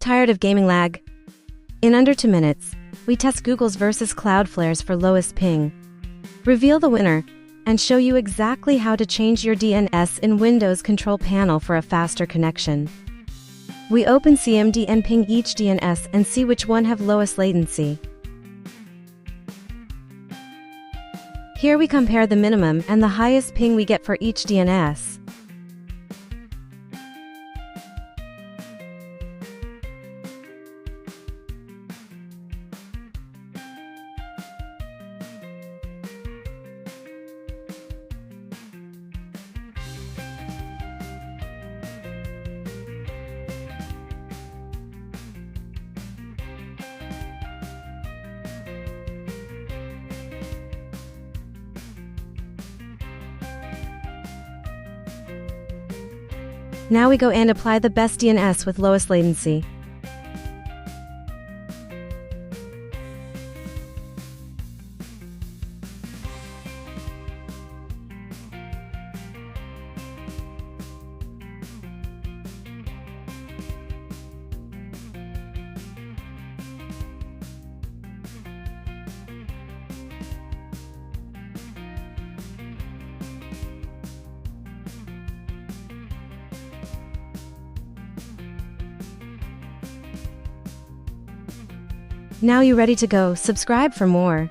Tired of gaming lag? In under 2 minutes, we test Google's versus Cloudflare's for lowest ping. Reveal the winner, and show you exactly how to change your DNS in Windows control panel for a faster connection. We open CMD and ping each DNS and see which one have lowest latency. Here we compare the minimum and the highest ping we get for each DNS. Now we go and apply the best DNS with lowest latency. Now you're ready to go. Subscribe for more.